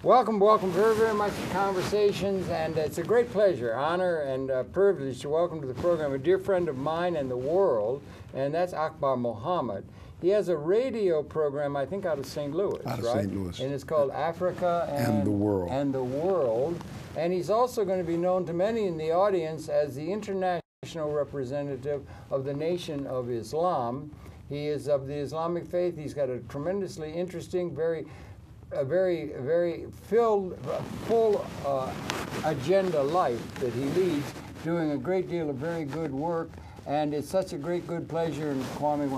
Welcome, welcome very, very much to Conversations, and it's a great pleasure, honor, and privilege to welcome to the program a dear friend of mine and the world, and that's Akbar Muhammad. He has a radio program, I think, out of St. Louis, out of right? St. Louis. And it's called Africa and the World. And the World. And he's also going to be known to many in the audience as the international representative of the Nation of Islam. He is of the Islamic faith. He's got a tremendously interesting, very full agenda life that he leads, doing a great deal of very good work. And it's such a good pleasure. And Kwame,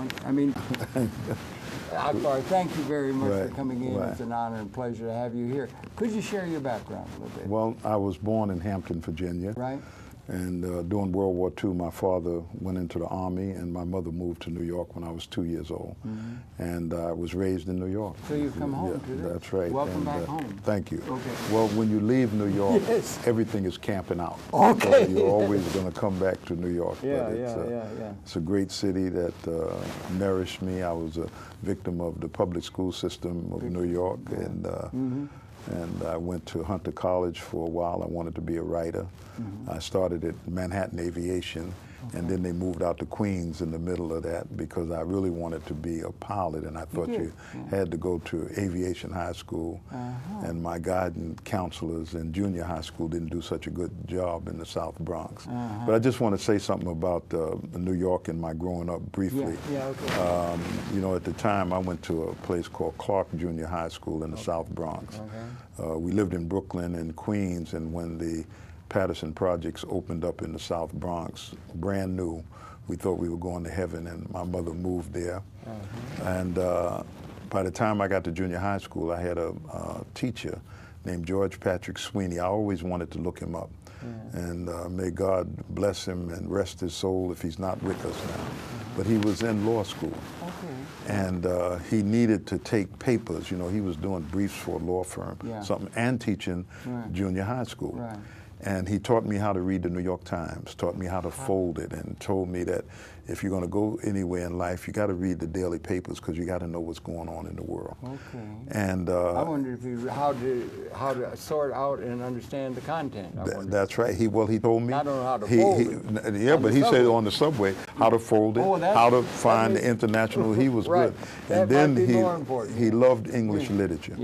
Akbar, thank you very much for coming in. It's an honor and pleasure to have you here. Could you share your background a little bit? Well, I was born in Hampton, Virginia. Right. And during World War II, my father went into the Army, and my mother moved to New York when I was 2 years old. Mm-hmm. And I was raised in New York. So you've come home to this? That's right. Welcome back home. Thank you. Okay. Well, when you leave New York, everything is camping out. Okay. So you're always going to come back to New York. Yeah, It's a great city that nourished me. I was a victim of the public school system of New York, and I went to Hunter College for a while. I wanted to be a writer. Mm-hmm. I started at Manhattan Aviation, and then they moved out to Queens in the middle of that because I really wanted to be a pilot, and I thought you had to go to aviation high school, and my guidance counselors in junior high school didn't do such a good job in the South Bronx. But I just want to say something about New York and my growing up briefly. You know, at the time I went to a place called Clark Junior High School in the South Bronx. We lived in Brooklyn and Queens, and when the Patterson projects opened up in the South Bronx, brand new, we thought we were going to heaven, and my mother moved there. And by the time I got to junior high school, I had a teacher named George Patrick Sweeney. I always wanted to look him up. And may God bless him and rest his soul if he's not with us now. But he was in law school. And he needed to take papers. You know, he was doing briefs for a law firm, something, and teaching junior high school. And he taught me how to read the New York Times, taught me how to fold it, and told me that if you're going to go anywhere in life, you got to read the daily papers because you got to know what's going on in the world. And I wondered if you how to sort out and understand the content. That's right. He told me. I don't know how to fold it. But he said on the subway how to fold it, how to find the international. He was good. And then he loved English literature.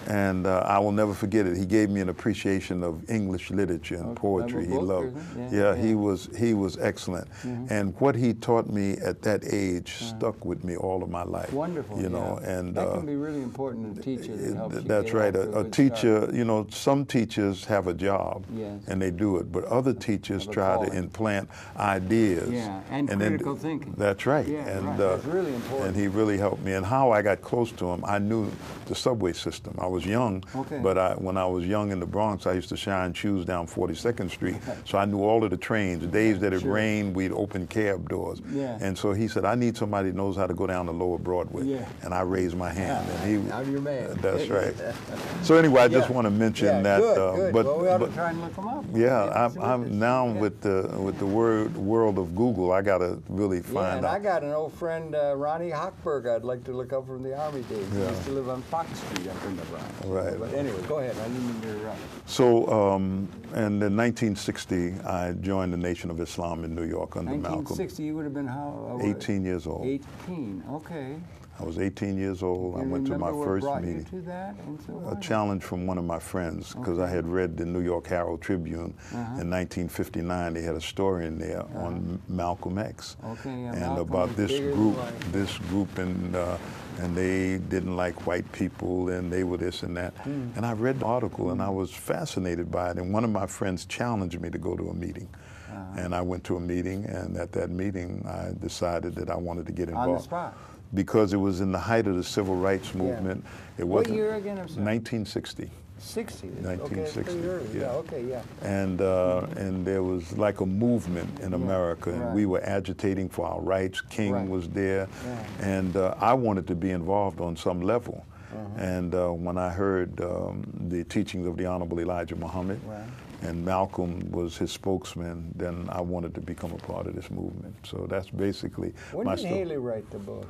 And I will never forget it. He gave me an appreciation of English literature and poetry. He loved. He was excellent. And what he taught me at that age stuck with me all of my life. Wonderful. You know, and that can be really important to teach you. That's right. A teacher, you know, some teachers have a job and they do it, but other teachers try to implant ideas. And critical thinking. That's right. That's really important. And he really helped me. And how I got close to him, I knew the subway system. I was young, but when I was young in the Bronx, I used to shine shoes down 42nd Street, so I knew all of the trains. The days that it rained, we'd open cab doors. And so he said, I need somebody that knows how to go down the lower Broadway. And I raised my hand. And I'm your man. That's right. So anyway, I just want to mention that. Good. Well, we ought to try and look them up. I'm now with the world of Google. I got to really find out. I got an old friend, Ronnie Hochberg, I'd like to look up from the Army days. He used to live on Fox Street up in the Bronx. Right. But anyway, go ahead. I didn't mean to interrupt. So, and in 1960, I joined the Nation of Islam in New York under Malcolm. 1960, you would have been how? 18 years old. 18, okay. I was 18 years old. I went to my first meeting. You to that and so a challenge from one of my friends, because I had read the New York Herald Tribune in 1959. They had a story in there on Malcolm X and about this group, and they didn't like white people, and they were this and that. And I read the article, and I was fascinated by it. And one of my friends challenged me to go to a meeting. And I went to a meeting, and at that meeting, I decided that I wanted to get involved. On the spot? Because it was in the height of the civil rights movement. It wasn't. What year again? 1960. 1960. Okay, and there was like a movement in America, and we were agitating for our rights. King was there, and I wanted to be involved on some level. And when I heard the teachings of the Honorable Elijah Muhammad, and Malcolm was his spokesman, then I wanted to become a part of this movement. So that's basically when my did story. Haley write the book?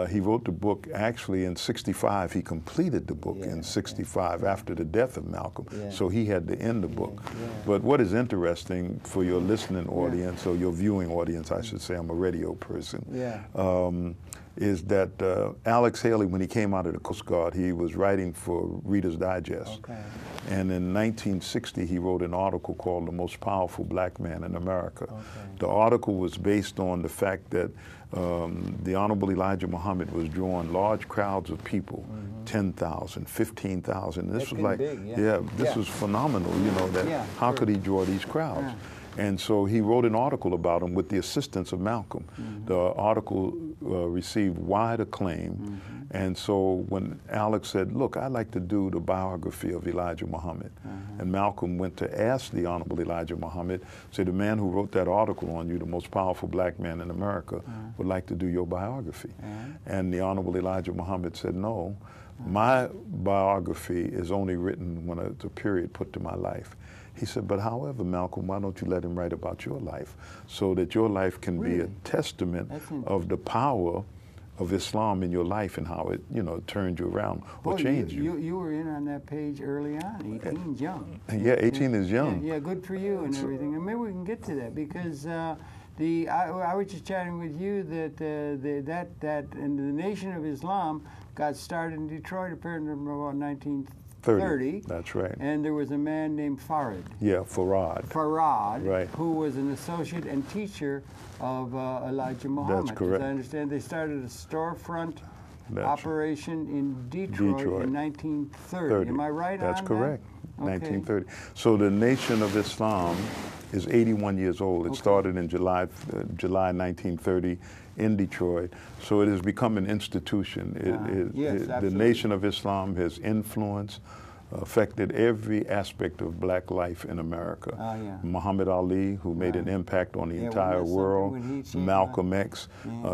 He wrote the book actually in '65. He completed the book in '65 after the death of Malcolm. So he had to end the book. But what is interesting for your listening audience, or your viewing audience, I should say, I'm a radio person, is that Alex Haley, when he came out of the Coast Guard, he was writing for Reader's Digest. And in 1960, he wrote an article called The Most Powerful Black Man in America. The article was based on the fact that the Honorable Elijah Muhammad was drawing large crowds of people, 10,000, 15,000. This was like, this was phenomenal, you know, that how could he draw these crowds? And so he wrote an article about him with the assistance of Malcolm. The article received wide acclaim. And so when Alex said, look, I'd like to do the biography of Elijah Muhammad, and Malcolm went to ask the Honorable Elijah Muhammad, say, the man who wrote that article on you, the most powerful black man in America, would like to do your biography. And the Honorable Elijah Muhammad said, no, my biography is only written when it's a period put to my life. He said, but however, Malcolm, why don't you let him write about your life so that your life can be a testament of the power of Islam in your life and how it, you know, turned you around or changed you. You were in on that page early on. 18's young. Yeah, 18 is young. Yeah, good for you and everything. And maybe we can get to that because I was just chatting with you that and the Nation of Islam got started in Detroit apparently about 1930. That's right. And there was a man named Farad. Yeah, Farad. Farad, right, who was an associate and teacher of Elijah Muhammad. That's correct. As I understand, they started a storefront operation in Detroit in 1930. Am I right on that? That's correct. 1930. So the Nation of Islam is 81 years old. It started in July 1930 in Detroit. So it has become an institution. The Nation of Islam has influenced, affected every aspect of black life in America. Muhammad Ali, who made an impact on the entire world, Malcolm X.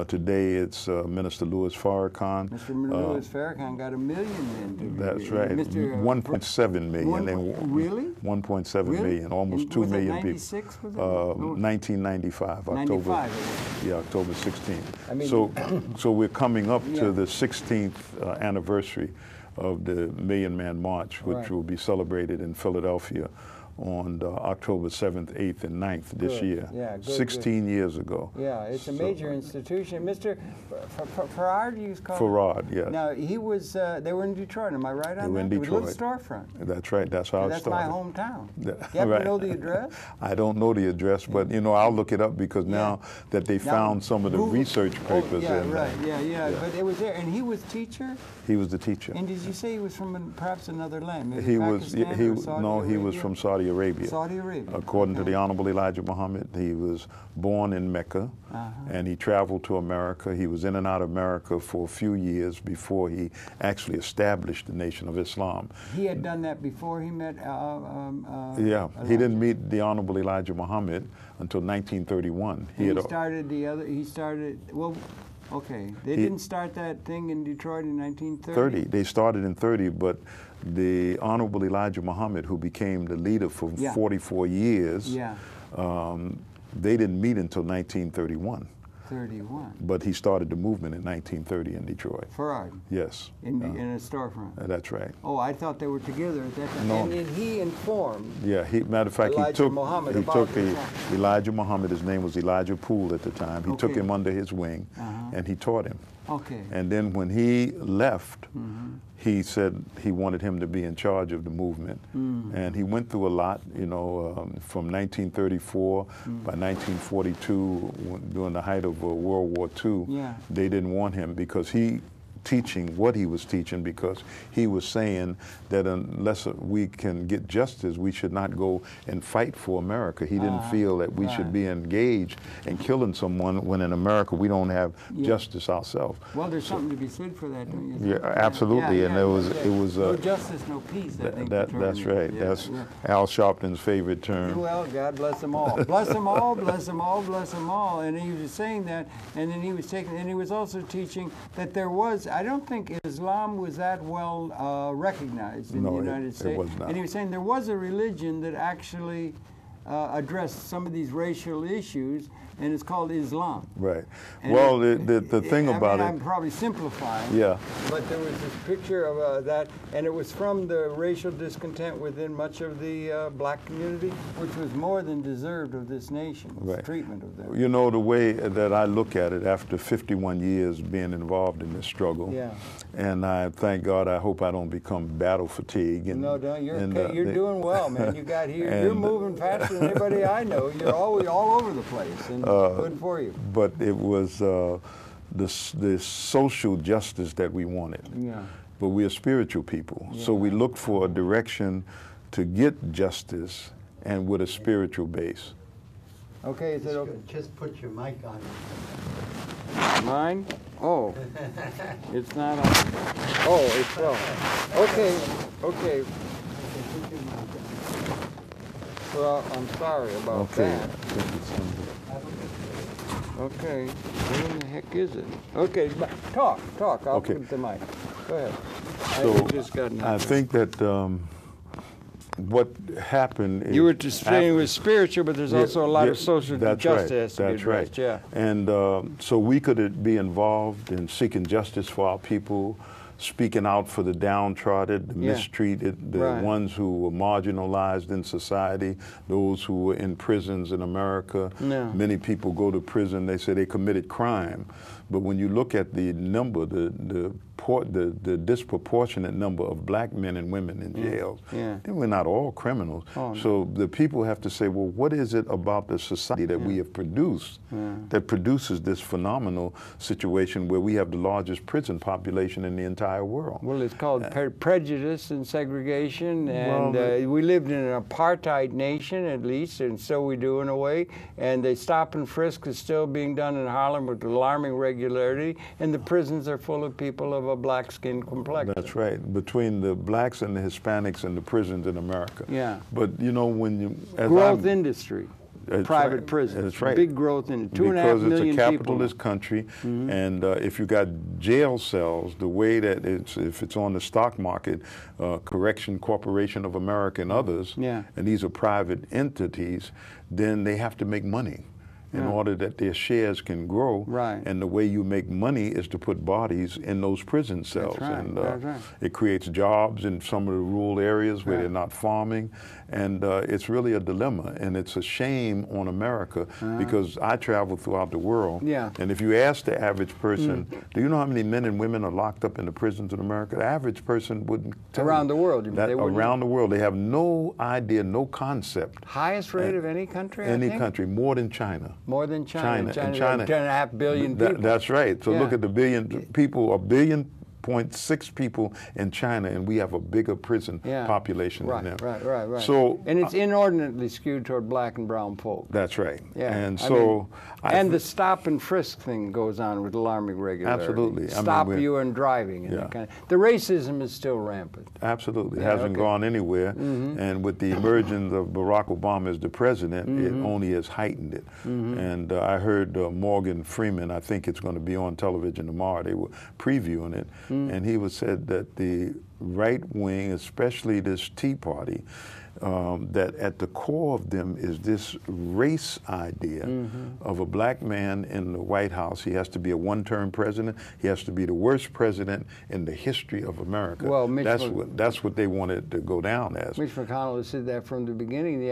Today it's Minister Louis Farrakhan. Mr. Louis Farrakhan got $1 million. That's right. 1.7 million. Really? 1.7 million, almost 2 million people. 96 was it? 1995, October. October 16th. I mean, so we're coming up to the 16th anniversary of the Million Man March, which will be celebrated in Philadelphia on October 7th, 8th, and 9th this year. 16 years ago. Yeah, it's a major institution. Mr. Farad, you call Farad, yes. Now, he was, they were in Detroit, am I right on that? They were in Detroit. It was a little storefront. That's right, that's how it started. That's my hometown. You happen to know the address? I don't know the address, but, you know, I'll look it up because now that they found some of the research papers in but it was there. And he was teacher? He was the teacher. And did you say he was from perhaps another land? Maybe he Pakistan was he was from Saudi Arabia. Saudi Arabia. According to the Honorable Elijah Muhammad, he was born in Mecca, and he traveled to America. He was in and out of America for a few years before he actually established the Nation of Islam. He had done that before he met Elijah? He didn't meet the Honorable Elijah Muhammad until 1931. They didn't start that thing in Detroit in 1930? They started in 30, but the Honorable Elijah Muhammad, who became the leader for 44 years, they didn't meet until 1931. 31. But he started the movement in 1930 in Detroit. Farad? Yes. In a storefront? That's right. Oh, I thought they were together at that time. No. And he informed matter of fact, Elijah he took Elijah Muhammad, his name was Elijah Poole at the time. He took him under his wing, and he taught him. And then when he left, he said he wanted him to be in charge of the movement. And he went through a lot, you know, from 1934, by 1942, during the height of World War II, they didn't want him because teaching what he was teaching, because he was saying that unless we can get justice, we should not go and fight for America. He didn't feel that we should be engaged in killing someone when in America we don't have justice ourselves. Well, there's something to be said for that, don't you think? Yeah, absolutely. And it was no justice, no peace, I think. That's right. That's Al Sharpton's favorite term. Well, God bless them all. Bless them all, bless them all, bless them all. And he was saying that, and then he was also teaching that there was, I don't think Islam was that well recognized in the United States. It was not. And he was saying there was a religion that actually addressed some of these racial issues, and it's called Islam. Right. And well, the thing about it... I'm probably simplifying. Yeah. But there was this picture of that, and it was from the racial discontent within much of the black community, which was more than deserved of this nation's right. treatment of them. You know, the way that I look at it, after 51 years being involved in this struggle, yeah. and I thank God, I hope I don't become battle fatigue. And, no, don't. You're doing well, man. You got here. You're moving faster than anybody I know. You're always all over the place, and good for you. But it was the social justice that we wanted. Yeah. But we are spiritual people, yeah. So we looked for a direction to get justice and with a spiritual base. Okay, is it okay? Just put your mic on. Mine? Oh, it's not on. Oh, it's well. Okay, okay. Well, I'm sorry about that. Okay, where in the heck is it? Okay, talk. I'll put the mic. Go ahead. So I think that what happened is... You were just saying it was spiritual, but there's also a lot of social justice to be addressed. Yeah. And so we could be involved in seeking justice for our people, speaking out for the downtrodden, the mistreated, the ones who were marginalized in society, those who were in prisons in America. No. Many people go to prison, they say they committed crime. But when you look at the number, the disproportionate number of black men and women in jails, then we're not all criminals. Oh, no. So the people have to say, well, what is it about the society that we have produced that produces this phenomenal situation where we have the largest prison population in the entire world? Well, it's called prejudice and segregation, and we lived in an apartheid nation, at least, and so we do in a way, and the stop and frisk is still being done in Harlem with alarming regularity, and the prisons are full of people of a black skin complexion. That's right, between the blacks and the Hispanics in the prisons in America. Yeah. But you know, when you... Growth industry. Private prisons. That's right. Big growth in 2.5 million people. Because it's a capitalist country, and if you got jail cells, the way that if it's on the stock market, Correction Corporation of America and others, and these are private entities, then they have to make money in order that their shares can grow. Right. And the way you make money is to put bodies in those prison cells. That's right. And it creates jobs in some of the rural areas where they're not farming. And it's really a dilemma. And it's a shame on America because I travel throughout the world. Yeah. And if you ask the average person, do you know how many men and women are locked up in the prisons in America? The average person wouldn't tell around the world. You mean, that around the world. They have no idea, no concept. Highest rate of any country, Any country, more than China. More than China. China 10.5 billion people. That's right. So look at the billion people, 1.6 billion people in China, and we have a bigger prison population than them. Right. So, and it's inordinately skewed toward black and brown folk. That's right. Yeah. And so... and the stop and frisk thing goes on with alarming regularity. Absolutely. Stop you and driving. And that kind of, the racism is still rampant. Absolutely. It hasn't gone anywhere. And with the emergence of Barack Obama as the president, it only has heightened it. And I heard Morgan Freeman, I think it's going to be on television tomorrow, they were previewing it, and he said that the right wing, especially this Tea Party, that at the core of them is this race idea of a black man in the White House. He has to be a one-term president. He has to be the worst president in the history of America. Well, that's what they wanted to go down as. Mitch McConnell said that from the beginning.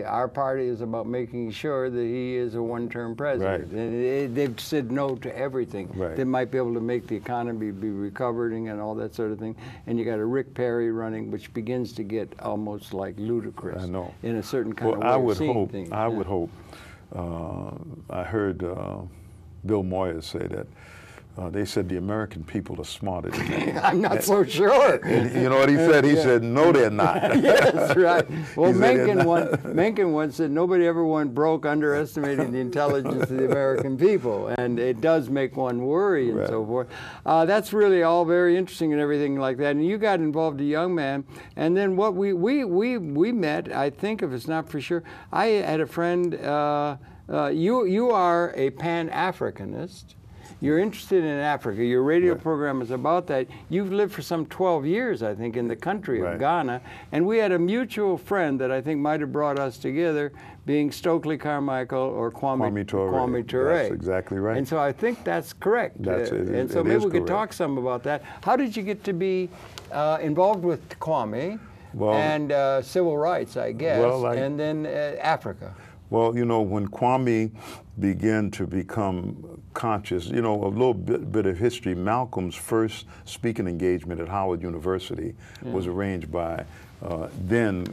Our party is about making sure that he is a one-term president. Right. And they've said no to everything. Right. They might be able to make the economy be recovering and all that sort of thing. And you got a Rick Perry running, which begins to get almost like ludicrous. I know. In a certain kind of way I would of seeing hope, things. I would hope. I heard Bill Moyers say that they said the American people are smarter than that. I'm not so sure. And you know what he said? He said, no, they're not. Yes, right. Well, Mencken once said, nobody ever went broke underestimating the intelligence of the American people. And it does make one worry and so forth. That's really all very interesting and everything like that. And you got involved, a young man. And then what we met, I think, if it's not for sure, I had a friend, you are a Pan-Africanist. You're interested in Africa. Your radio Right. program is about that. You've lived for some 12 years, I think, in the country of Right. Ghana. And we had a mutual friend that I think might have brought us together, being Stokely Carmichael or Kwame Ture. That's exactly right. And so I think that's correct. That's it. And so It maybe is we could correct. talk some about that. How did you get to be involved with Kwame and civil rights, I guess, and then Africa? Well, you know, when Kwame began to become conscious, you know, a little bit of history, Malcolm's first speaking engagement at Howard University was arranged by then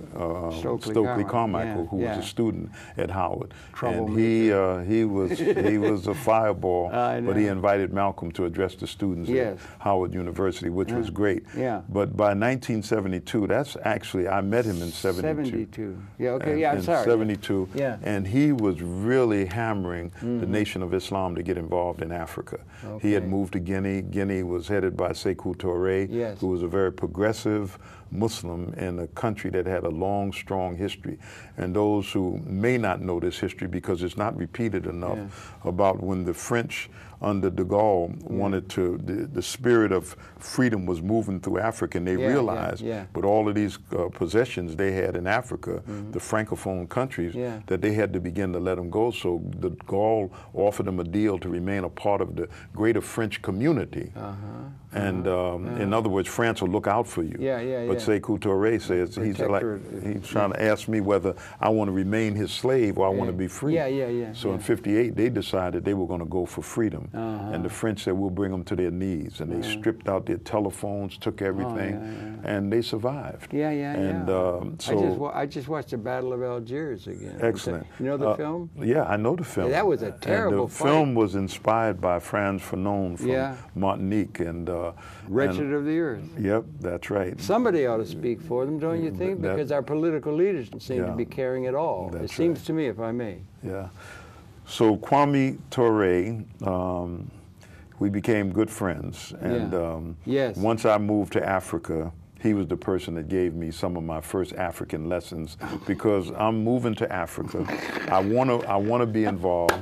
Stokely Carmichael, who was a student at Howard. And he was a fireball, but he invited Malcolm to address the students at Howard University, which was great. But by 1972, that's actually, I met him in 72. Yeah, okay, I'm sorry. 72. And he was really hammering the Nation of Islam to get involved in Africa. He had moved to Guinea. Guinea was headed by Sekou Touré, who was a very progressive Muslim in a country that had a long, strong history. And those who may not know this history, because it's not repeated enough, about when the French under de Gaulle wanted to, the spirit of freedom was moving through Africa, and they realized with all of these possessions they had in Africa, the Francophone countries, that they had to begin to let them go. So de Gaulle offered them a deal to remain a part of the greater French community. And in other words, France will look out for you. But Sekou Touré says, he's trying to ask me whether I want to remain his slave or I want to be free. So in '58, they decided they were going to go for freedom. And the French said, we'll bring them to their knees. And they stripped out their telephones, took everything, and they survived. And so I just watched the Battle of Algiers again. Excellent. You know the film? Yeah, I know the film. That was a terrible fight. The film was inspired by Frantz Fanon from Martinique. And Wretched of the Earth. Yep, that's right. Somebody ought to speak for them, don't you think? Because our political leaders seem to be carrying it all. It seems to me, if I may. Yeah. So Kwame Touré, we became good friends. And once I moved to Africa, he was the person that gave me some of my first African lessons, because I'm moving to Africa. I want to be involved,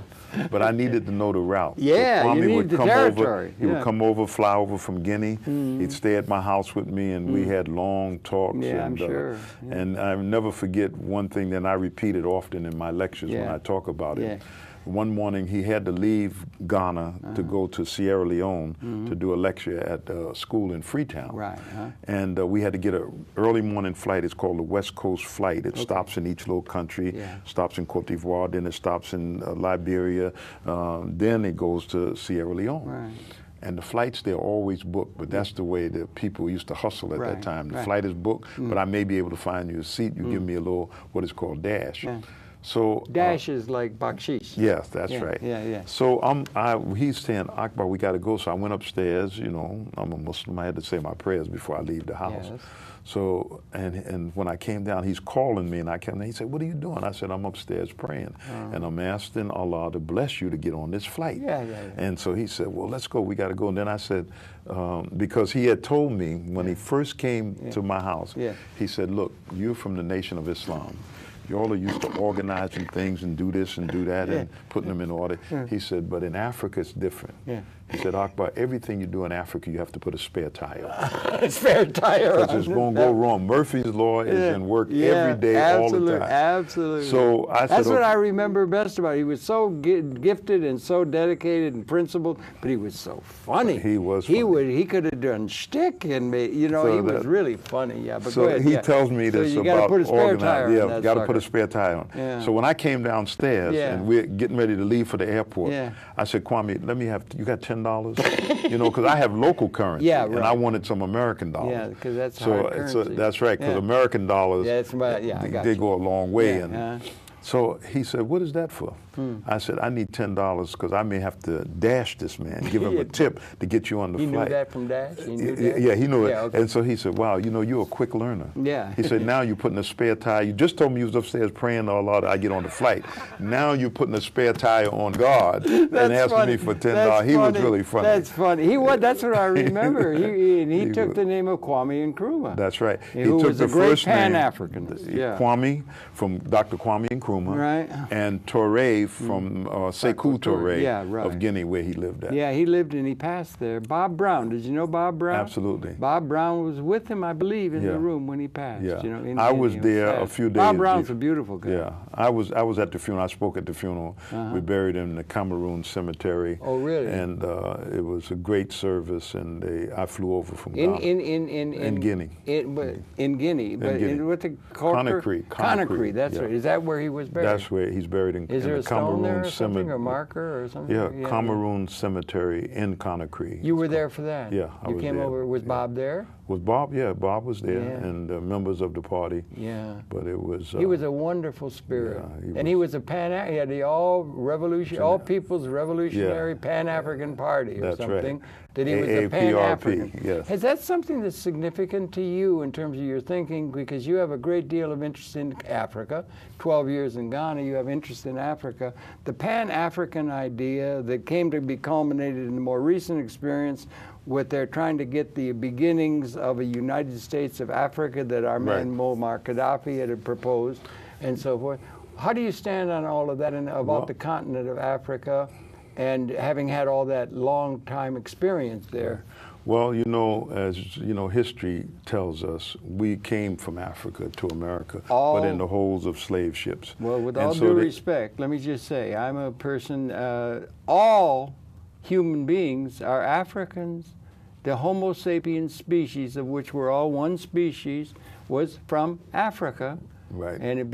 but I needed to know the route. So Kwame would come over. He would come over, fly over from Guinea. He'd stay at my house with me, and we had long talks. I'm sure. And I never forget one thing that I repeated often in my lectures when I talk about it. One morning he had to leave Ghana to go to Sierra Leone to do a lecture at a school in Freetown. And we had to get an early morning flight. It's called the West Coast flight. It stops in each little country, stops in Cote d'Ivoire, then it stops in Liberia, then it goes to Sierra Leone. And the flights, they're always booked, but that's the way that people used to hustle at that time. The flight is booked, but I may be able to find you a seat. You give me a little, what is called dash. So dash is like bakshish. Yes, that's right. So he's saying, Akbar, we got to go. So I went upstairs. You know, I'm a Muslim. I had to say my prayers before I leave the house. So and when I came down, he's calling me, and I came down. He said, "What are you doing?" I said, "I'm upstairs praying, and I'm asking Allah to bless you to get on this flight." And so he said, "Well, let's go. We got to go." And then I said, because he had told me when he first came to my house, he said, "Look, you're from the Nation of Islam. You all are used to organizing things and do this and do that and putting them in order." He said, "But in Africa, it's different." He said, "Akbar, everything you do in Africa, you have to put a spare tire on." Spare tire on. Because it's going to go wrong. Murphy's Law is in work every day, all the time. Absolutely. So I said, that's what I remember best about it. He was so gifted and so dedicated and principled, but he was so funny. He was funny. He could have done shtick and he was really funny. But so go ahead. He tells me this you about put a spare tire on. Yeah, got to put a spare tire on. So when I came downstairs and we're getting ready to leave for the airport, I said, "Kwame, you got $10? You know, because I have local currency, and I wanted some American dollars." Yeah, because that's hard currency. So that's right, because American dollars, they go a long way. So he said, "What is that for?" I said, "I need $10 because I may have to dash this man, give him a tip to get you on the flight." He knew that from Dash? He knew that? Yeah, he knew it. And so he said, "Wow, you know, you're a quick learner." He said, "Now you're putting a spare tire. You just told me you was upstairs praying to Allah that I get on the flight. Now you're putting a spare tire on God and asking me for $10. He was really funny. That's funny. That's what I remember. He took the name of Kwame Nkrumah. That's right. Who was a great Pan-Africanist. Kwame, from Dr. Kwame Nkrumah. Nkrumah, right, and Touré from Sekou Touré yeah, right. of Guinea, where he lived at. Yeah, he lived and he passed there. Bob Brown, did you know Bob Brown? Absolutely. Bob Brown was with him, I believe, in the room when he passed. Yeah. You know, I was there a few days. Bob Brown's a beautiful guy. Yeah, I was at the funeral. I spoke at the funeral. We buried him in the Cameroon cemetery. Oh, really? And it was a great service. And I flew over from in Guinea. In Guinea, but what the Conakry. That's right. Is that where he was buried? That's where he's buried in Is there the a stone there or something, cemetery. or marker or something? Yeah, Cameroon Cemetery in Conakry. You were there for that? Yeah, I was You came there. over. Was Bob there? Was Bob? Yeah, Bob was there, Yeah. and members of the party. Yeah. But it was. He was a wonderful spirit, yeah, he was a he had the all people's revolutionary Pan-African Party or That's something. right. That he was a Pan-African. Yes. Is that something that's significant to you in terms of your thinking? Because you have a great deal of interest in Africa. 12 years in Ghana, you have interest in Africa. The Pan-African idea that came to be culminated in the more recent experience with they're trying to get the beginnings of a United States of Africa that our man Muammar Gaddafi had proposed, and so forth. How do you stand on all of that and about the continent of Africa, and having had all that long time experience there? Well, you know, as you know, history tells us we came from Africa to America, but in the holds of slave ships. Well, with all due respect, let me just say, I'm a person, all human beings are Africans. The Homo sapiens species, of which we're all one species, was from Africa. Right. And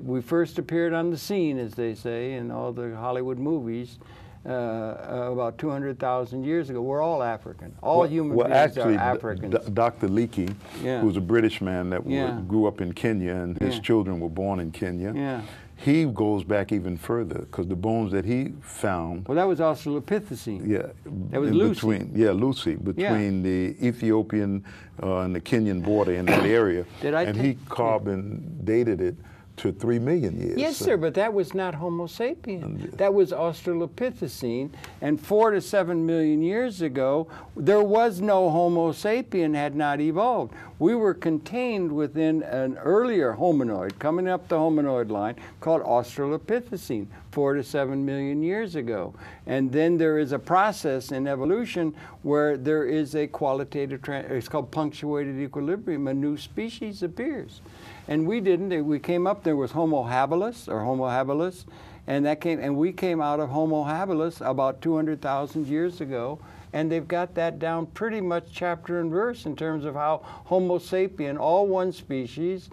we first appeared on the scene, as they say, in all the Hollywood movies, about 200,000 years ago. We're all African. All human beings are Africans. Dr. Leakey, who's a British man that grew up in Kenya, and his children were born in Kenya, he goes back even further, because the bones that he found... Well, that was Australopithecine. Yeah. That was Lucy. Lucy, between the Ethiopian and the Kenyan border in that area. And he carbon dated it to 3 million years. Yes, sir, but that was not Homo sapien. That was Australopithecine, and 4 to 7 million years ago, there was no Homo sapien had not evolved. We were contained within an earlier hominoid, coming up the hominoid line, called Australopithecine, 4 to 7 million years ago. And then there is a process in evolution where there is a qualitative, it's called punctuated equilibrium, a new species appears. And we didn't. We came up. There was Homo habilis or Homo habilis, and we came out of Homo habilis about 200,000 years ago. And they've got that down pretty much chapter and verse in terms of how Homo sapien, all one species,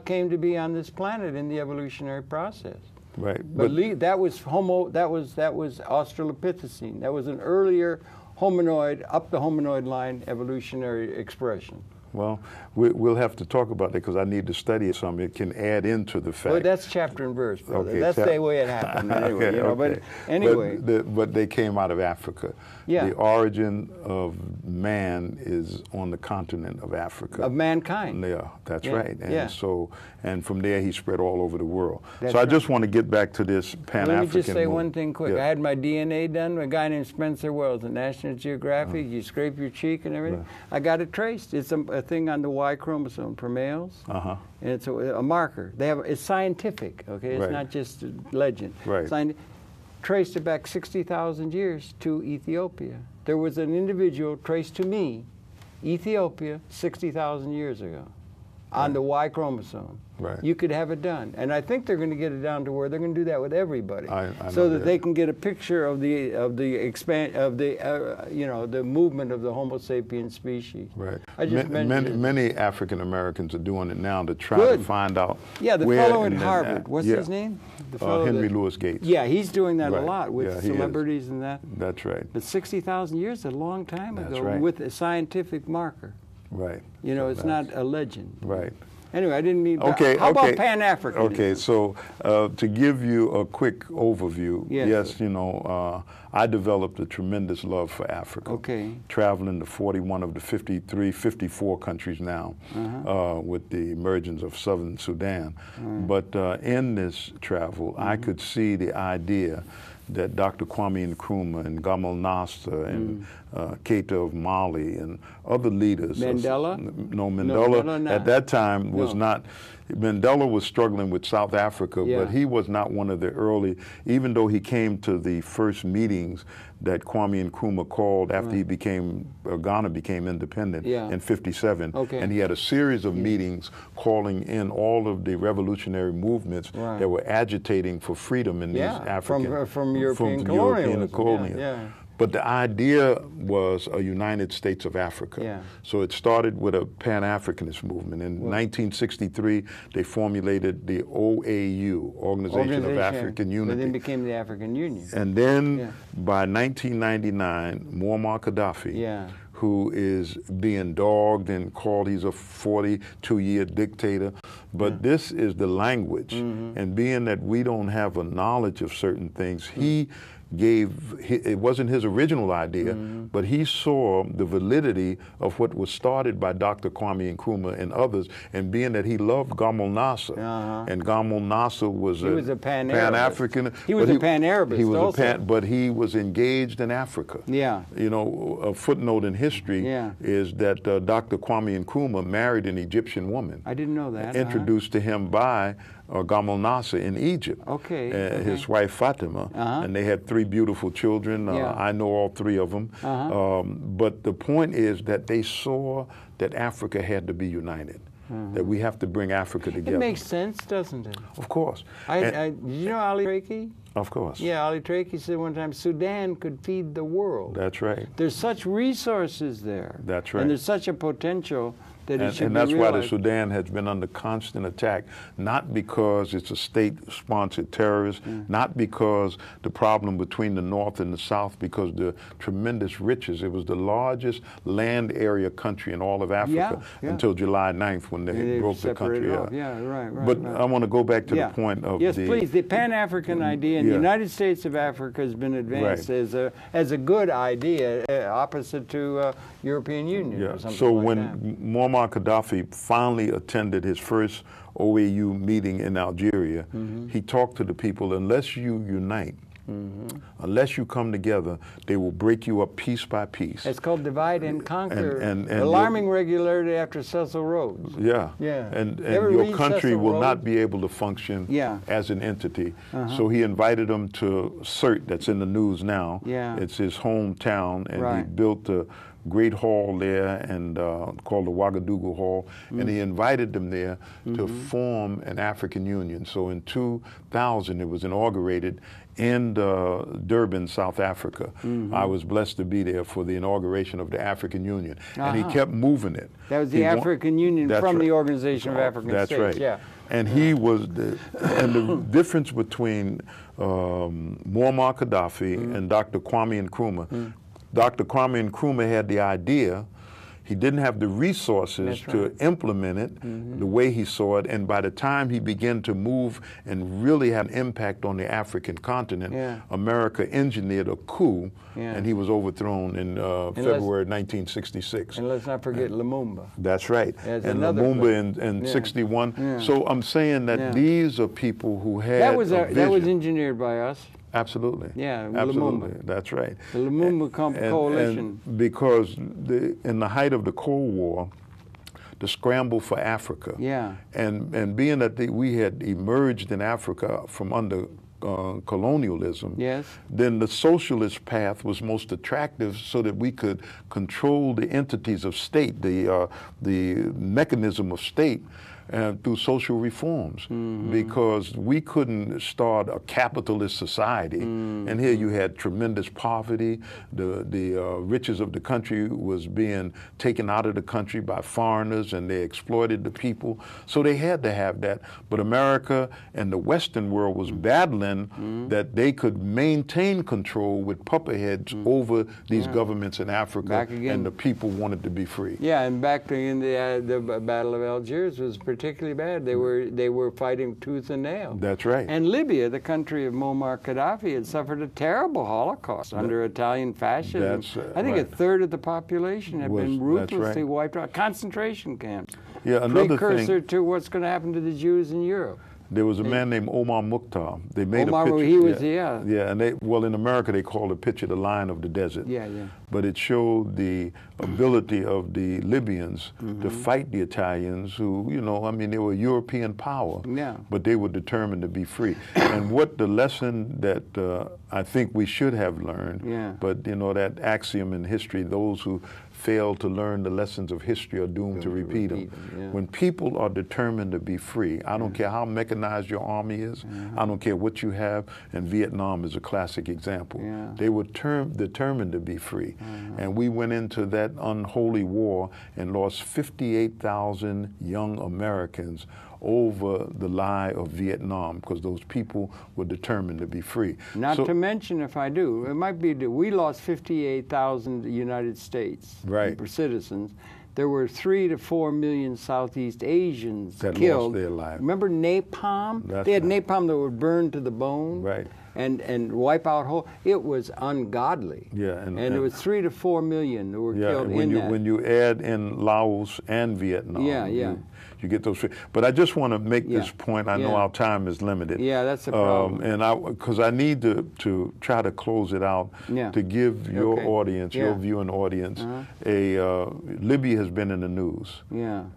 came to be on this planet in the evolutionary process. Right. But that was Australopithecine. That was an earlier hominoid, up the hominoid line evolutionary expression. Well, we'll have to talk about that, because I need to study it some. It can add into the fact. Well, that's chapter and verse, brother. Okay, that's the way it happened. Anyway, okay, you know, okay. But anyway. But they came out of Africa. Yeah. The origin of man is on the continent of Africa. Of mankind. Yeah, that's right. And and from there he spread all over the world. So I right. just want to get back to this Pan-African Let me just say movement. one thing quick. I had my DNA done with a guy named Spencer Wells at National Geographic. You scrape your cheek and everything. I got it traced. It's a thing on the Y chromosome for males. And it's a marker. It's scientific, okay? It's not just a legend. Right. Traced it back 60,000 years to Ethiopia. There was an individual traced to me, Ethiopia, 60,000 years ago, on the Y chromosome. You could have it done, and I think they're going to get it down to where they're going to do that with everybody, so that they can get a picture of the the movement of the Homo sapiens species. Right. I just many African Americans are doing it now to try to find out. Yeah, the fellow in Harvard. What's his name? The fellow Henry Louis Gates. Yeah, he's doing that a lot with celebrities and that. That's right. But 60,000 years is a long time ago right. with a scientific marker. Right. You know, it's not a legend. Right. Anyway, I didn't mean. How about Pan-African? Okay, so to give you a quick overview, yes you know, I developed a tremendous love for Africa. Okay. Traveling to 41 of the 54 countries now, with the emergence of Southern Sudan. But in this travel, I could see the idea that Dr. Kwame Nkrumah and Gamal Nasser and Keita of Mali and other leaders. Mandela? No, Mandela at that time was not. Mandela was struggling with South Africa, Yeah. but he was not one of the early, even though he came to the first meetings that Kwame Nkrumah called after he became, Ghana became independent Yeah. in '57. Okay. And he had a series of meetings calling in all of the revolutionary movements Right. that were agitating for freedom in these African, from European European colonialism. colonialism. Yeah. But the idea was a United States of Africa. Yeah. So it started with a Pan-Africanist movement. In 1963, they formulated the OAU, Organization of African But Unity. then became the African Union. And then Yeah. by 1999, Muammar Gaddafi, Yeah. who is being dogged and called, he's a 42-year dictator. But this is the language. And being that we don't have a knowledge of certain things, he it wasn't his original idea, but he saw the validity of what was started by Dr. Kwame Nkrumah and others, and being that he loved Gamal Nasser, and Gamal Nasser was a Pan-African. He was a Pan-Arabist He was also. but he was engaged in Africa. Yeah. You know, a footnote in history is that Dr. Kwame Nkrumah married an Egyptian woman. I didn't know that. Introduced to him by Gamal Nasser in Egypt. Okay. His wife Fatima, and they had 3 beautiful children. I know all 3 of them. But the point is that they saw that Africa had to be united, that we have to bring Africa together. It makes sense, doesn't it? Of course. Did you know Ali Traiki? Of course. Yeah, Ali Traiki said one time, Sudan could feed the world. That's right. There's such resources there. That's right. And there's such a potential that it should and be that's why the realized. Sudan has been under constant attack, not because it's a state-sponsored terrorist, not because the problem between the North and the South, because the tremendous riches. It was the largest land area country in all of Africa until July 9th when they broke the country up. Yeah, right. But I want to go back to the point of yes, please. The Pan-African idea in the United States of Africa has been advanced as a good idea, opposite to European Union or something so like when that. Muammar Gaddafi finally attended his first OAU meeting in Algeria, he talked to the people, unless you unite, unless you come together, they will break you up piece by piece. It's called divide and conquer. And alarming regularity after Cecil Rhodes. Yeah. And your country will not be able to function as an entity. So he invited them to Sirte, that's in the news now. It's his hometown, and he built a great hall there and called the Ouagadougou Hall, and he invited them there to form an African Union. So in 2000, it was inaugurated in Durban, South Africa. I was blessed to be there for the inauguration of the African Union, and he kept moving it. That was the African Union from the Organization of African States. That's right. Yeah. And he was and the difference between Muammar Gaddafi and Dr. Kwame Nkrumah. Dr. Kwame Nkrumah had the idea. He didn't have the resources to implement it the way he saw it, and by the time he began to move and really have an impact on the African continent, America engineered a coup, and he was overthrown in February 1966. And let's not forget Lumumba. That's right. And Lumumba in 61. So I'm saying that these are people who had that was a vision. That was engineered by us. Absolutely. Yeah, absolutely. Lumumba. That's right. The Lumumba coalition. And because in the height of the Cold War, the scramble for Africa, and being that we had emerged in Africa from under colonialism, then the socialist path was most attractive so that we could control the entities of state, the mechanism of state, through social reforms, because we couldn't start a capitalist society. And here you had tremendous poverty. The riches of the country was being taken out of the country by foreigners, and they exploited the people. So they had to have that. But America and the Western world was battling that they could maintain control with puppet heads over these governments in Africa, and the people wanted to be free. Yeah, and back in the Battle of Algiers was particularly bad. They were fighting tooth and nail. That's right. And Libya, the country of Muammar Gaddafi, had suffered a terrible Holocaust under Italian fascism. I think a third of the population had been ruthlessly wiped out. Concentration camps. Yeah, another precursor to what's going to happen to the Jews in Europe. There was a man named Omar Mukhtar. They made Omar, a picture. he was, yeah. Yeah, and they, well, in America they call the picture the Lion of the Desert. Yeah, yeah. But it showed the ability of the Libyans to fight the Italians who, you know, I mean, they were European power, but they were determined to be free. And what the lesson that I think we should have learned, but, you know, that axiom in history, those who fail to learn the lessons of history are doomed to repeat them. When people are determined to be free, I don't care how mechanized your army is, I don't care what you have, and Vietnam is a classic example. They were determined to be free. And we went into that unholy war and lost 58,000 young Americans over the lie of Vietnam, because those people were determined to be free. Not to mention, if I do, it might be that we lost 58,000 United States citizens. There were 3 to 4 million Southeast Asians that killed. Lost their lives. Remember napalm? They had napalm that would burn to the bone. And wipe out whole. It was ungodly. And it was 3 to 4 million that were killed in that. When you add in Laos and Vietnam, you get those. But I just want to make this point. I know our time is limited. That's the problem. And because I need to try to close it out to give your audience, your viewing audience, Libya has been in the news.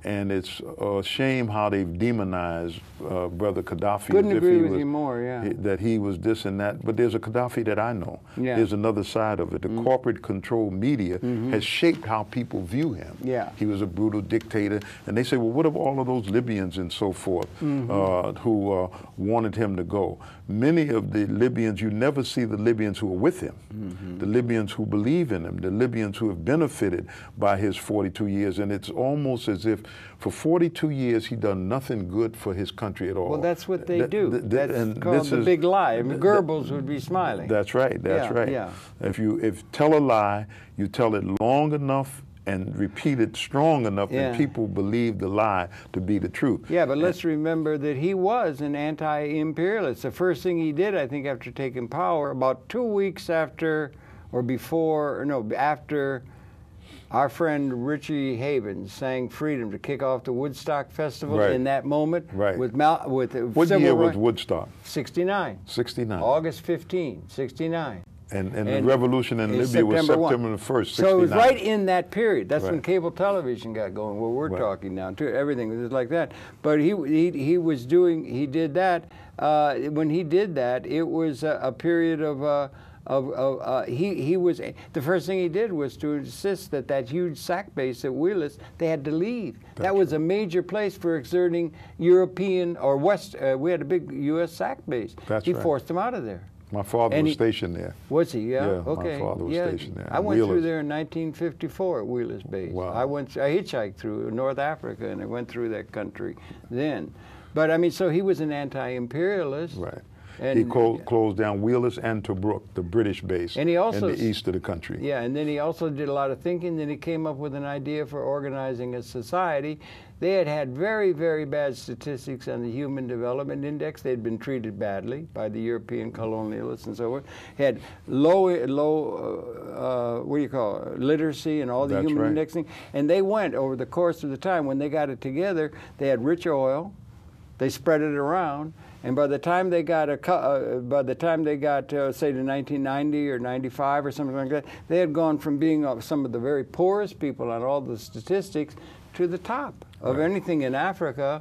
And it's a shame how they've demonized Brother Gaddafi. Couldn't agree with you more. That he was this and that. But there's a Gaddafi that I know. There's another side of it. The corporate controlled media has shaped how people view him. He was a brutal dictator. And they say, well, what of all of those Libyans and so forth who wanted him to go? Many of the Libyans, you never see the Libyans who are with him, the Libyans who believe in him, the Libyans who have benefited by his 42 years. And it's almost as if for 42 years he done nothing good for his country at all. Well, that's what they do. That's called the big lie. I mean, Goebbels would be smiling. That's right. That's right. If tell a lie, you tell it long enough and repeat it strong enough that people believe the lie to be the truth. But let's remember that he was an anti-imperialist. The first thing he did, I think, after taking power, about 2 weeks after, or before, no, after our friend Richie Havens sang "Freedom" to kick off the Woodstock Festival in that moment. What year was Woodstock? 69. 69. August 15, 69. And the revolution in Libya was September the 1st, 69. So it was right in that period. That's when cable television got going, where we're talking now, too. Everything was like that. But he did that. When he did that, it was a period of he was, the first thing he did was to insist that huge sack base at Wheelers, they had to leave. That was a major place for exerting European or West, we had a big U.S. sack base. He forced them out of there. My father was stationed there. Was he? Yeah. Okay. My father was stationed there. I went through there in 1954 at Wheelers Base. Wow. I hitchhiked through North Africa and I went through that country then. But I mean, so he was an anti-imperialist. And he closed down Wheelers and Tobruk, the British base, and he also, in the east of the country. And then he also did a lot of thinking. Then he came up with an idea for organizing a society. They had very, very bad statistics on the Human Development Index. They'd been treated badly by the European colonialists and so forth. Had low, what do you call it, literacy and all the human indexing. And they went, over the course of the time, when they got it together, they had rich oil. They spread it around. And by the time they got say to 1990 or 95 or something like that, they had gone from being some of the very poorest people on all the statistics to the top of anything in Africa.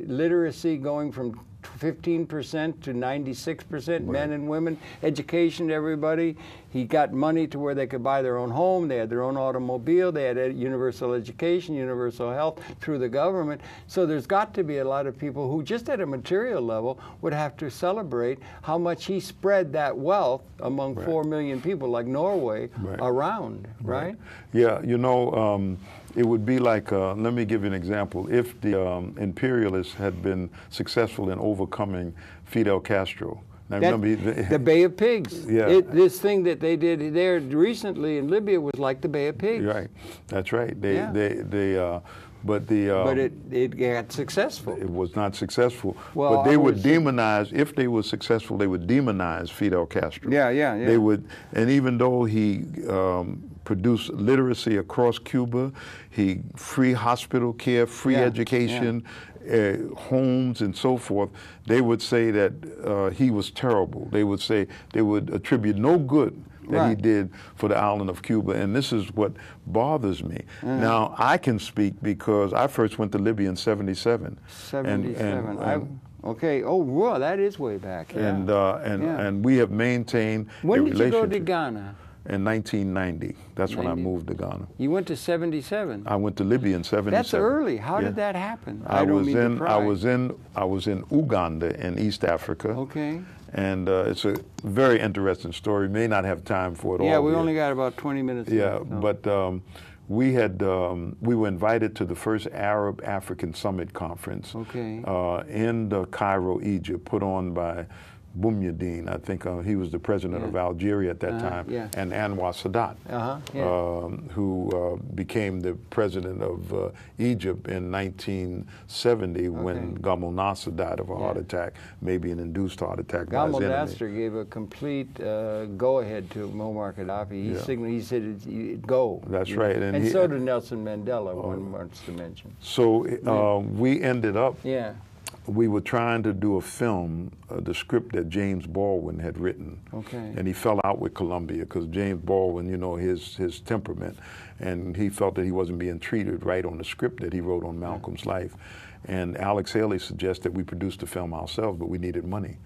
Literacy going from 15% to 96%, men and women, education to everybody. He got money to where they could buy their own home, they had their own automobile, they had universal education, universal health through the government. So there's got to be a lot of people who just at a material level would have to celebrate how much he spread that wealth among 4 million people like Norway around, right? Yeah, you know, it would be like, let me give you an example. If the imperialists had been successful in overcoming Fidel Castro. Now, the Bay of Pigs. This thing that they did there recently in Libya was like the Bay of Pigs. That's right. But it got successful. It was not successful. Well, but they would demonize, if they were successful, they would demonize Fidel Castro. They would, and even though he produced literacy across Cuba, free hospital care, free education, homes and so forth, they would say that he was terrible. They would attribute no good that he did for the island of Cuba, and this is what bothers me. Now, I can speak because I first went to Libya in 77. 77. Okay. Oh, well, that is way back. Yeah. And we have maintained When a did you go to relationship. Ghana? In 1990. That's when I moved to Ghana. You went to 77. I went to Libya in 77. That's early. How did that happen? I was in Uganda in East Africa. Okay. And it's a very interesting story. May not have time for it all. Yeah, we only got about 20 minutes left. Yeah, but we were invited to the first Arab African Summit Conference in Cairo, Egypt, put on by Boumediene. I think he was the president of Algeria at that time, and Anwar Sadat, who became the president of Egypt in 1970 when Gamal Nasser died of a heart attack, maybe an induced heart attack by his enemy. Gamal Nasser gave a complete go-ahead to Muammar Gaddafi. He signaled, he said, go. That's right. And so did Nelson Mandela, one wants to mention. So we ended up we were trying to do a film, the script that James Baldwin had written. Okay. And he fell out with Columbia because James Baldwin, you know, his temperament, and he felt that he wasn't being treated right on the script that he wrote on Malcolm's life. And Alex Haley suggested we produce the film ourselves, but we needed money.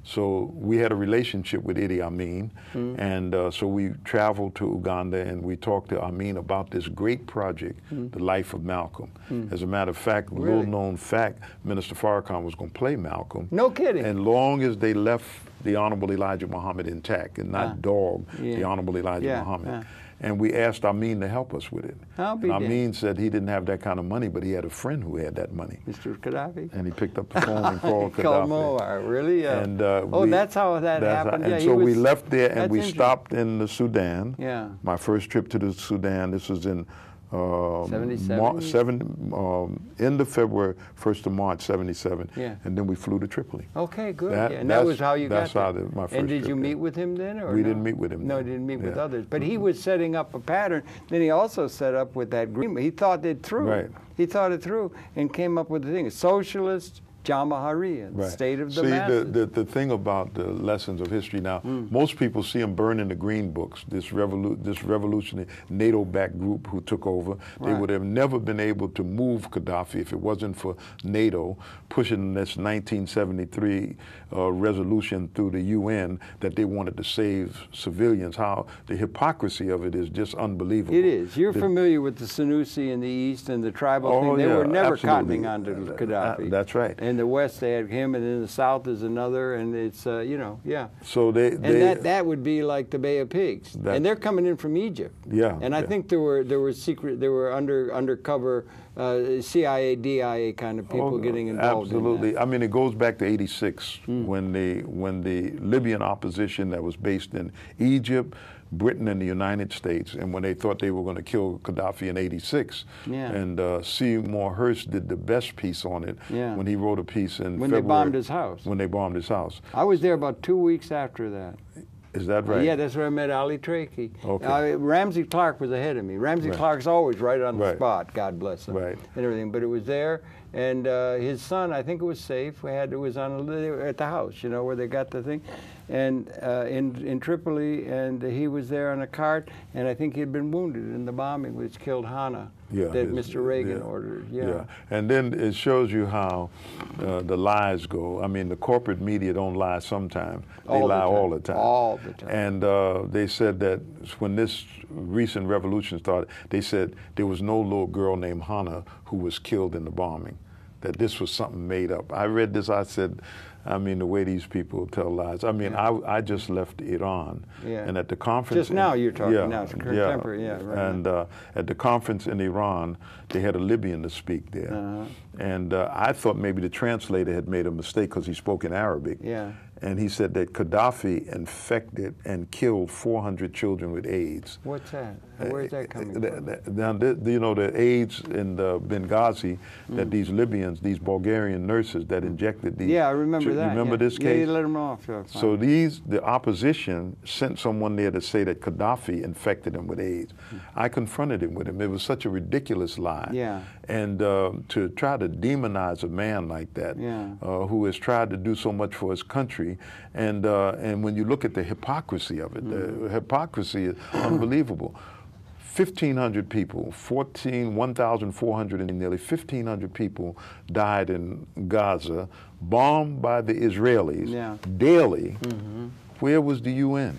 So we had a relationship with Idi Amin, and so we traveled to Uganda and we talked to Amin about this great project, The Life of Malcolm. As a matter of fact, little known fact, Minister Farrakhan was going to play Malcolm. No kidding. And long as they left the Honorable Elijah Muhammad intact and not dog the Honorable Elijah Muhammad. And we asked Amin to help us with it. And Amin said he didn't have that kind of money, but he had a friend who had that money. Mr. Gaddafi? And he picked up the phone and called Gaddafi. Called Muammar, really? And, that's how that happened. And so we left there and we stopped in the Sudan. Yeah. My first trip to the Sudan, this was in 77? End of February, 1st of March, 77. Yeah. And then we flew to Tripoli. Okay, good. And that was how you got there. That's how my first And did you trip meet with him then? Or we didn't meet with him. No, then. didn't meet with others. But he was setting up a pattern. Then he also set up with that agreement. He thought it through. Right. He thought it through and came up with the thing. Socialist, Jamahariya, state of the masses. The thing about the lessons of history now, most people see them burning the green books, this revolutionary NATO-backed group who took over. They would have never been able to move Gaddafi if it wasn't for NATO pushing this 1973 resolution through the UN that they wanted to save civilians. How the hypocrisy of it is just unbelievable. It is. You're familiar with the Senussi in the East and the tribal thing. They were never cottoning on to Gaddafi. That's right. In the West, they had him, and in the South is another, and it's, So that would be like the Bay of Pigs, and they're coming in from Egypt. Yeah. And I think there were undercover CIA, DIA kind of people getting involved. Absolutely. In that. I mean, it goes back to '86 when the Libyan opposition that was based in Egypt, Britain, and the United States, and when they thought they were going to kill Gaddafi in '86. Yeah. And Seymour Hersh did the best piece on it when he wrote a piece in February. When they bombed his house. When they bombed his house. I was there about 2 weeks after that. Is that right? Yeah, that's where I met Ali Trakey. Okay. Ramsey Clark was ahead of me. Ramsey Clark's always right on the spot, God bless him, and everything. But it was there, and his son, I think it was safe. It was at the house, where they got the thing, and in Tripoli, and he was there on a cart, and I think he had been wounded in the bombing, which killed Hana. That Mr. Reagan ordered. Yeah. And then it shows you how the lies go. I mean, the corporate media don't lie sometimes. They lie all the time. All the time. And they said that when this recent revolution started, they said there was no little girl named Hana who was killed in the bombing, that this was something made up. I read this, I said, I mean, the way these people tell lies. I mean, I just left Iran, and at the conference... Just now you're talking, now it's contemporary, And at the conference in Iran, they had a Libyan to speak there. And I thought maybe the translator had made a mistake because he spoke in Arabic. And he said that Gaddafi infected and killed 400 children with AIDS. What's that? Where's that coming from? The AIDS in the Benghazi, that these Libyans, these Bulgarian nurses that injected these I remember remember that. You remember this case? Yeah, you let him off. So the opposition sent someone there to say that Gaddafi infected him with AIDS. I confronted him with him. It was such a ridiculous lie. Yeah. And to try to demonize a man like that, who has tried to do so much for his country, and when you look at the hypocrisy of it, the hypocrisy is unbelievable. 1,500 people, 1,400 and nearly 1,500 people died in Gaza, bombed by the Israelis daily. Where was the UN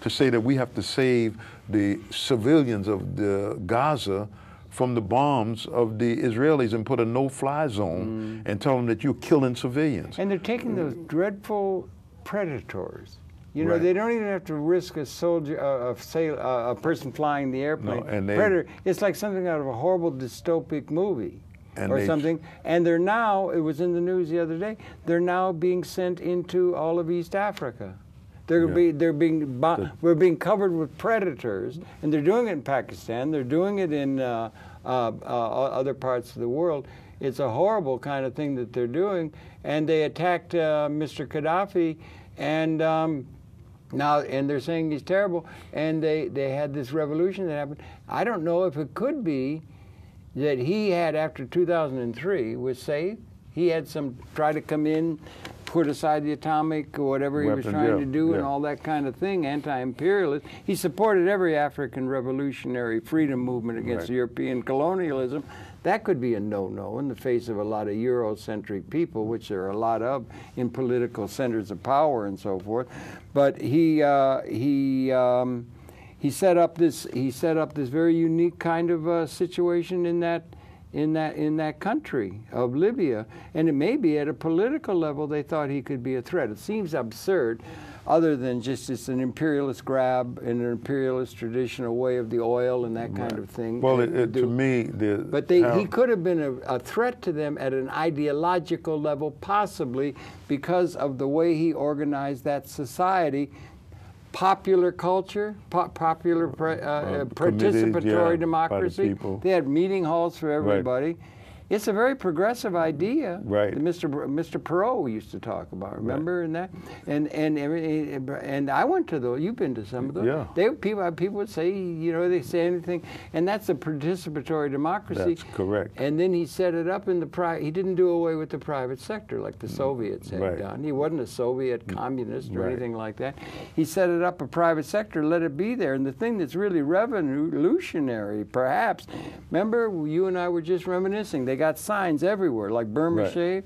to say that we have to save the civilians of the Gaza from the bombs of the Israelis and put a no-fly zone and tell them that you're killing civilians? And they're taking those dreadful predators. You know, they don't even have to risk a soldier, a person flying the airplane. No, and Predator, it's like something out of a horrible dystopic movie or something. And they're now, it was in the news the other day, they're now being sent into all of East Africa. We're being covered with predators, and they're doing it in Pakistan. They're doing it in other parts of the world. It's a horrible kind of thing that they're doing. And they attacked Mr. Gaddafi, and now, and they're saying he's terrible, and they had this revolution that happened. I don't know if it could be that he had, after 2003, was safe. He had try to come in, put aside the atomic or whatever he was trying to do and all that kind of thing, anti-imperialist. He supported every African revolutionary freedom movement against European colonialism. That could be a no-no in the face of a lot of Eurocentric people, which there are a lot of in political centers of power and so forth. But he set up this very unique kind of situation in that country of Libya, and it may be at a political level they thought he could be a threat. It seems absurd, other than just it's an imperialist grab in an imperialist traditional way of the oil and that kind of thing. Well, to me, he could have been a threat to them at an ideological level, possibly because of the way he organized that society. Popular culture, popular participatory democracy. They had meeting halls for everybody. It's a very progressive idea that Mr. Perot used to talk about. Remember in that, and I went to those. You've been to some of those. Yeah. People would say, you know, they say anything, and that's a participatory democracy. That's correct. And then he set it up in the private. He didn't do away with the private sector like the Soviets had done. He wasn't a Soviet communist or anything like that. He set it up a private sector, let it be there. And the thing that's really revolutionary, perhaps, remember you and I were just reminiscing. They got signs everywhere, like Burma Shave.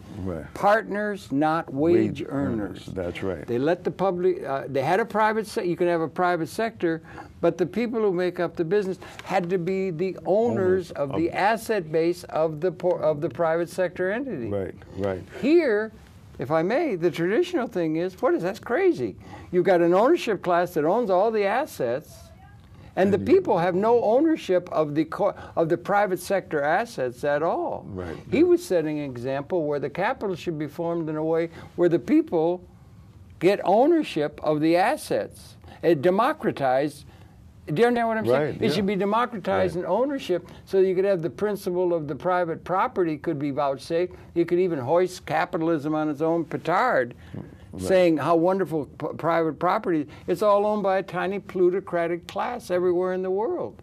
Partners, not wage earners. That's right. They let the public. They had a private sector. You can have a private sector, but the people who make up the business had to be the owners of the asset base of the private sector entity. Right. Here, if I may, the traditional thing is that's crazy. You've got an ownership class that owns all the assets. And the people have no ownership of the private sector assets at all. He was setting an example where the capital should be formed in a way where the people get ownership of the assets. Democratized. Do you understand what I'm saying? It should be democratized in ownership, so you could have the principle of the private property could be vouchsafed. You could even hoist capitalism on its own petard. Saying how wonderful private property is. It's all owned by a tiny plutocratic class everywhere in the world.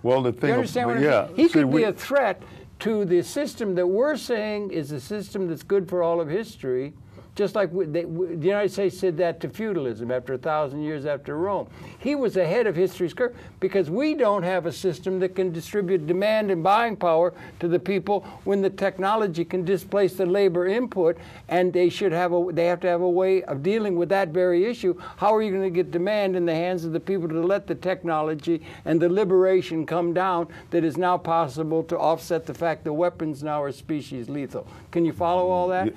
Well, the thing, you understand what I'm saying? He could be a threat to the system that we're saying is a system that's good for all of history. Just like the United States did that to feudalism after 1,000 years after Rome. He was ahead of history's curve because we don't have a system that can distribute demand and buying power to the people when the technology can displace the labor input, and they have to have a way of dealing with that very issue. How are you going to get demand in the hands of the people to let the technology and the liberation come down that is now possible to offset the fact that weapons now are species lethal? Can you follow all that?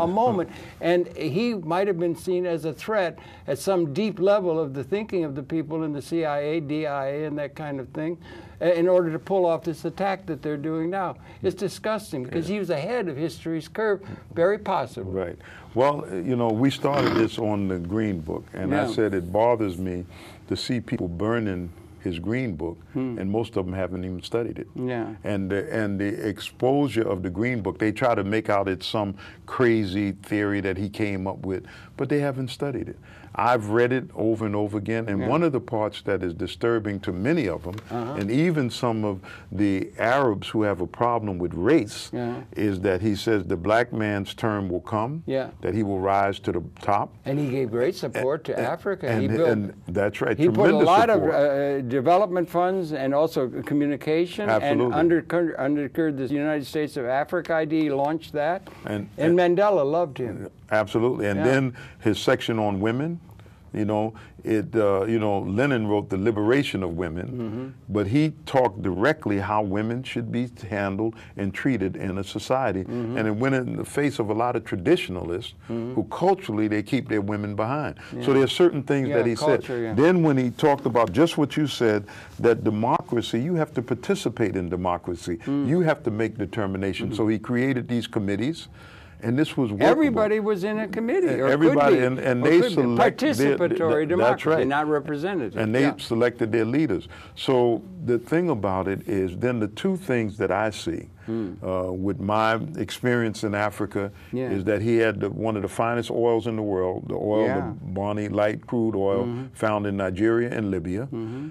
A moment, and he might have been seen as a threat at some deep level of the thinking of the people in the CIA, DIA, and that kind of thing, in order to pull off this attack that they're doing now. It's disgusting because he was ahead of history's curve, very possibly. Well, you know, we started this on the Green Book, and I said it bothers me to see people burning his Green Book, and most of them haven't even studied it. Yeah. And the exposure of the Green Book, they try to make out it's some crazy theory that he came up with, but they haven't studied it. I've read it over and over again, and one of the parts that is disturbing to many of them, and even some of the Arabs who have a problem with race, is that he says the black man's turn will come, that he will rise to the top. And he gave great support to Africa. And that's right. He put a lot of development funds and also communication, and undergirded the United States of Africa idea. He launched that, and Mandela loved him. Absolutely. And then his section on women, you know, Lenin wrote The Liberation of Women, but he talked directly how women should be handled and treated in a society. And it went in the face of a lot of traditionalists who culturally they keep their women behind. So there's certain things that he said. Then when he talked about just what you said, that democracy, you have to participate in democracy. You have to make determination. So he created these committees. And this was workable. Everybody was in a committee, or everybody, could be, and they selected participatory democracy, that's right. not representative. And they selected their leaders. So the thing about it is, then the two things that I see with my experience in Africa is that he had one of the finest oils in the world, the oil, the Bonny light crude oil found in Nigeria and Libya.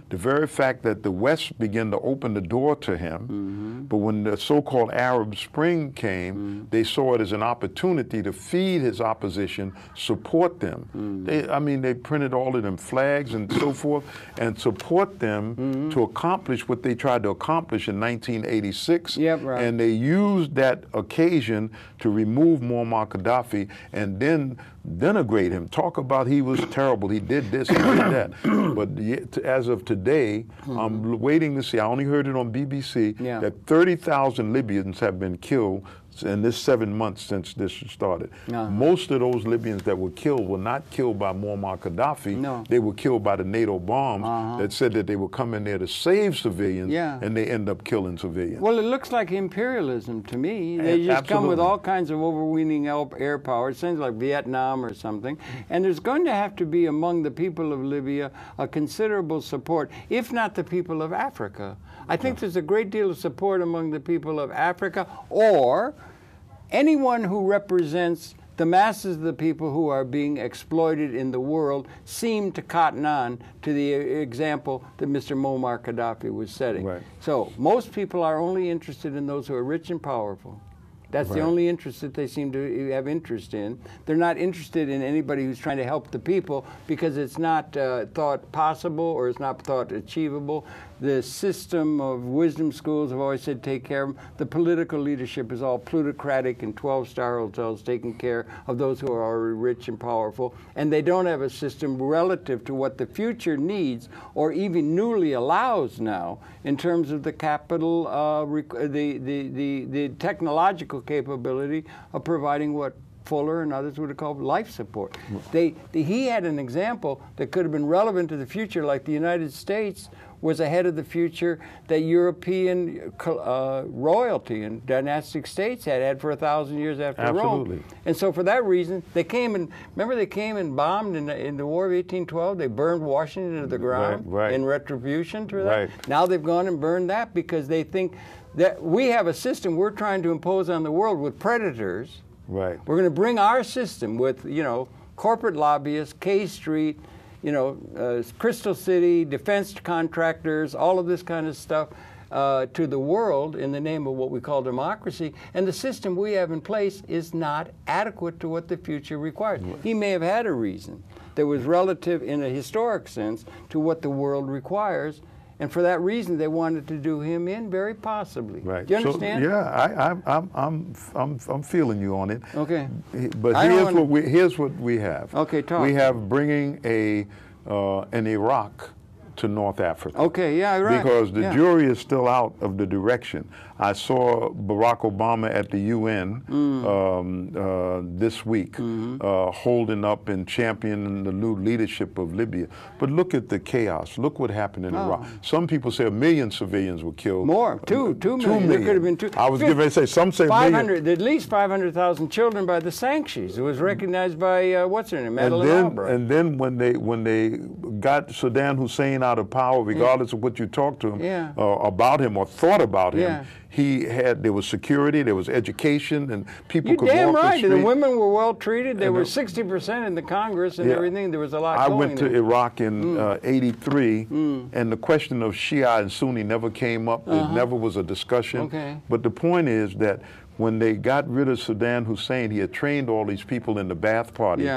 The very fact that the West began to open the door to him, but when the so-called Arab Spring came, they saw it as an opportunity to feed his opposition, support them. They printed all of them flags and so forth, and support them to accomplish what they tried to accomplish in 1986. And they used that occasion to remove Muammar Gaddafi and then denigrate him. Talk about he was terrible, he did this, he did that. But as of today, I'm waiting to see, I only heard it on BBC, that 30,000 Libyans have been killed in this 7 months since this started. Most of those Libyans that were killed were not killed by Muammar Gaddafi. They were killed by the NATO bombs that said that they were coming there to save civilians, and they end up killing civilians. Well, it looks like imperialism to me. They just come with all kinds of overweening air power. It sounds like Vietnam or something. And there's going to have to be among the people of Libya a considerable support, if not the people of Africa. I think there's a great deal of support among the people of Africa, or anyone who represents the masses of the people who are being exploited in the world seem to cotton on to the example that Mr. Muammar Gaddafi was setting. So most people are only interested in those who are rich and powerful. That's the only interest that they seem to have interest in. They're not interested in anybody who's trying to help the people because it's not thought possible or it's not thought achievable. The system of wisdom schools have always said take care of them. The political leadership is all plutocratic and 12-star hotels taking care of those who are already rich and powerful. And they don't have a system relative to what the future needs or even newly allows now in terms of the capital, the technological capability of providing what Fuller and others would have called life support. He had an example that could have been relevant to the future, like the United States was ahead of the future that European royalty and dynastic states had for 1,000 years after Rome. And so for that reason, they came and, remember they came and bombed in the War of 1812? They burned Washington to the ground in retribution for that. Now they've gone and burned that because they think that we have a system we're trying to impose on the world with predators. We're going to bring our system with, corporate lobbyists, K Street, Crystal City, defense contractors, all of this kind of stuff to the world in the name of what we call democracy. And the system we have in place is not adequate to what the future requires. He may have had a reason that was relative in a historic sense to what the world requires. And for that reason, they wanted to do him in, very possibly. Do you understand? So, I'm feeling you on it. Okay. But here's what we have. Okay, talk. We have bringing an Iraq to North Africa. Okay, yeah, right. Because the jury is still out of the direction. I saw Barack Obama at the UN this week, holding up and championing the new leadership of Libya. But look at the chaos. Look what happened in Iraq. Some people say 1 million civilians were killed. More, 2 million. There could have been 2. I was going to say, some say 500, at least 500,000 children by the sanctions. It was recognized by, what's her name, Madeleine Albright. And then when they got Saddam Hussein out of power, regardless of what you talked to him about him or thought about him, there was security, there was education, and people could walk the street. You're damn right. The women were well treated. There were 60% in the Congress and everything. There was a lot going on. I went to Iraq in '83, and the question of Shia and Sunni never came up. It never was a discussion. Okay. But the point is that when they got rid of Saddam Hussein, he had trained all these people in the Ba'ath Party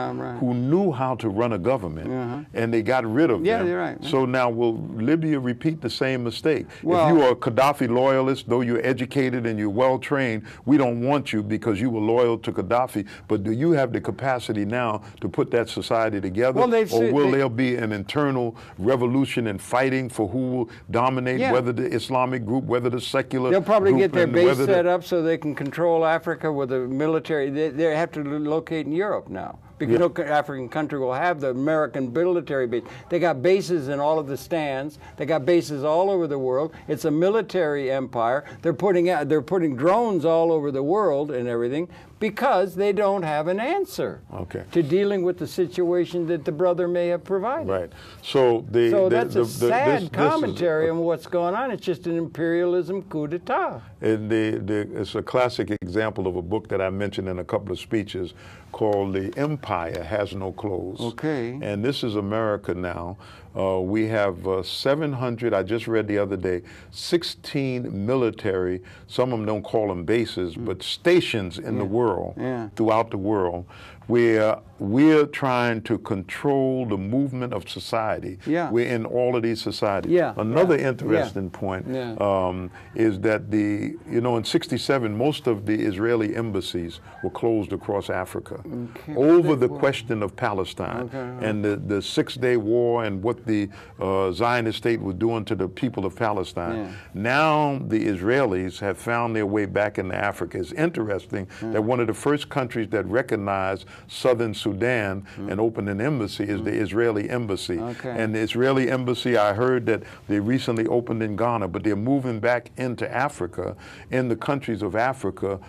who knew how to run a government, and they got rid of them. Yeah, you're right. So now will Libya repeat the same mistake? Well, if you are a Gaddafi loyalist, though you're educated and you're well trained, we don't want you because you were loyal to Gaddafi. But do you have the capacity now to put that society together? Well, or will there be an internal revolution and fighting for who will dominate, whether the Islamic group, whether the secular They'll probably group, get their base set up so they can control Africa with a military. They have to locate in Europe now. Because no African country will have the American military base. They got bases in all of the stands. They got bases all over the world. It's a military empire. They're putting drones all over the world and everything because they don't have an answer to dealing with the situation that the brother may have provided. Right. So that's a sad commentary on what's going on. It's just an imperialism coup d'etat. It's a classic example of a book that I mentioned in a couple of speeches called The Empire Has No Clothes. Okay. And this is America now. We have 700, I just read the other day, 16 military, some of them don't call them bases, but stations in the world, throughout the world, where we're trying to control the movement of society. We're in all of these societies. Another interesting point is that in '67, most of the Israeli embassies were closed across Africa over the question of Palestine and the 6-day war and what the Zionist state was doing to the people of Palestine. Now the Israelis have found their way back into Africa. It's interesting that one of the first countries that recognized southern Sudan and opened an embassy is the Israeli embassy. And the Israeli embassy, I heard that they recently opened in Ghana, but they're moving back into Africa, in the countries of Africa,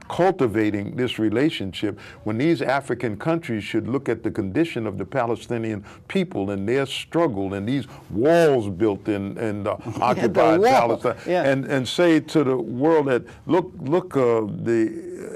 cultivating this relationship when these African countries should look at the condition of the Palestinian people and their struggle and these walls built in occupied Palestine and say to the world that, look,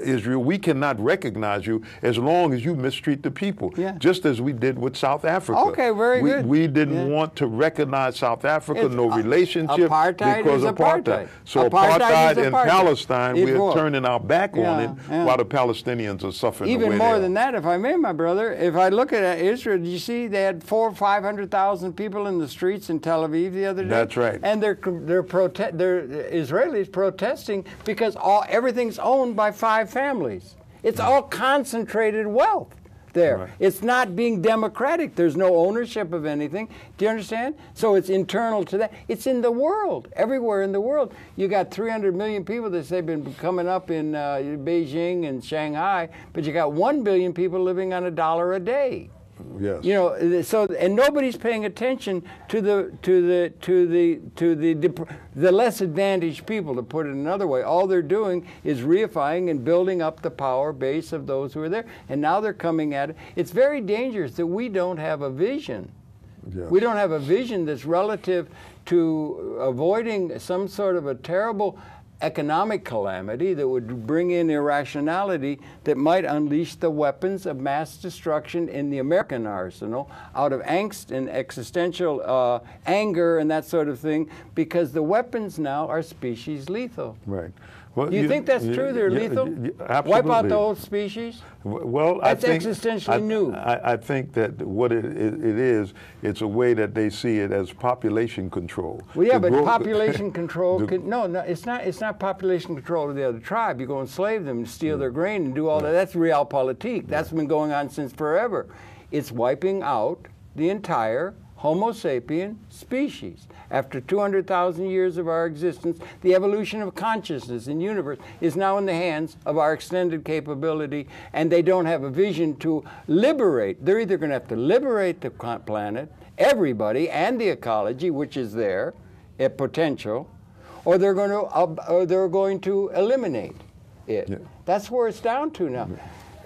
Israel, we cannot recognize you as long as you mistreat the people, just as we did with South Africa. Okay, very good. We didn't want to recognize South Africa, no relationship, because of apartheid. So apartheid in Palestine, we're turning our back on it while the Palestinians are suffering. Even more than that, if I may, my brother, if I look at Israel, do you see they had 400,000 or 500,000 people in the streets in Tel Aviv the other day? That's right. And they're Israelis protesting because everything's owned by 5 families. It's all concentrated wealth there. It's not being democratic. There's no ownership of anything. Do you understand? So it's internal to that. It's in the world, everywhere in the world. You got 300 million people that say been coming up in Beijing and Shanghai, but you got 1 billion people living on $1 a day. Yes. You know, and nobody's paying attention to the less advantaged people, to put it another way. All they're doing is reifying and building up the power base of those who are there. And now they're coming at it. It's very dangerous that we don't have a vision. Yes. We don't have a vision that's relative to avoiding some sort of a terrible economic calamity that would bring in irrationality that might unleash the weapons of mass destruction in the American arsenal out of angst and existential anger and that sort of thing, because the weapons now are species lethal. Right. Well, do you think that's true? They're lethal? Absolutely. Wipe out the whole species? Well, that's existentially new. I think that what it is, it's a way that they see it as population control. Well, yeah, but population control, no, it's not population control of the other tribe. You go enslave them and steal their grain and do all that. That's realpolitik. That's been going on since forever. It's wiping out the entire Homo sapien species. After 200,000 years of our existence, the evolution of consciousness in the universe is now in the hands of our extended capability, and they don't have a vision to liberate. They're either going to have to liberate the planet, everybody, and the ecology, which is there, at potential, or they're going to eliminate it. Yeah. That's where it's down to now.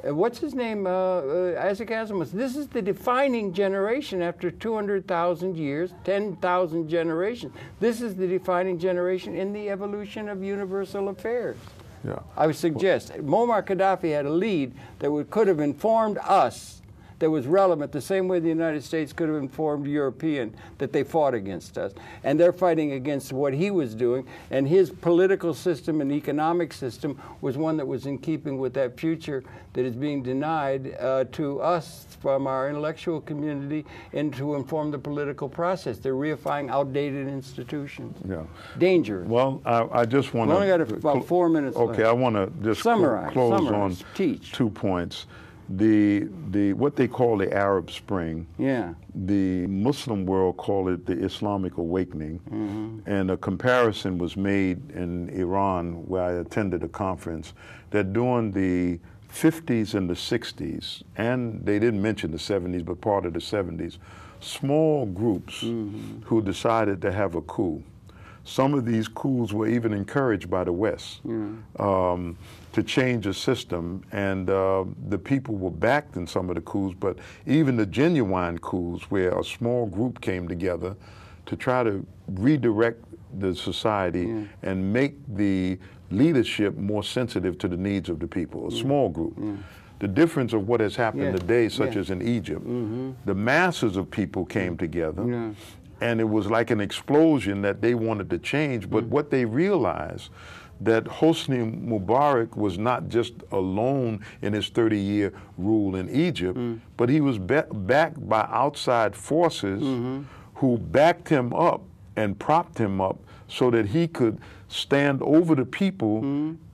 What's his name? Isaac Asimov. This is the defining generation after 200,000 years, 10,000 generations. This is the defining generation in the evolution of universal affairs. Yeah. I would suggest Muammar Gaddafi had a lead that could have informed us, that was relevant the same way the United States could have informed European that they fought against us. And they're fighting against what he was doing, and his political system and economic system was one that was in keeping with that future that is being denied to us from our intellectual community and to inform the political process. They're reifying outdated institutions. Yeah. Dangerous. Well, I just want to... We only got about 4 minutes left. Okay, I want to just close on 2 points. What they call the Arab Spring, yeah, the Muslim world call it the Islamic Awakening, and a comparison was made in Iran where I attended a conference that during the 50s and the 60s, and they didn't mention the 70s, but part of the 70s, small groups who decided to have a coup. Some of these coups were even encouraged by the West to change the system, and the people were backed in some of the coups, but even the genuine coups where a small group came together to try to redirect the society and make the leadership more sensitive to the needs of the people, a small group. The difference of what has happened today, such as in Egypt, the masses of people came together, and it was like an explosion that they wanted to change, but what they realized that Hosni Mubarak was not just alone in his 30-year rule in Egypt, but he was backed by outside forces who backed him up and propped him up so that he could stand over the people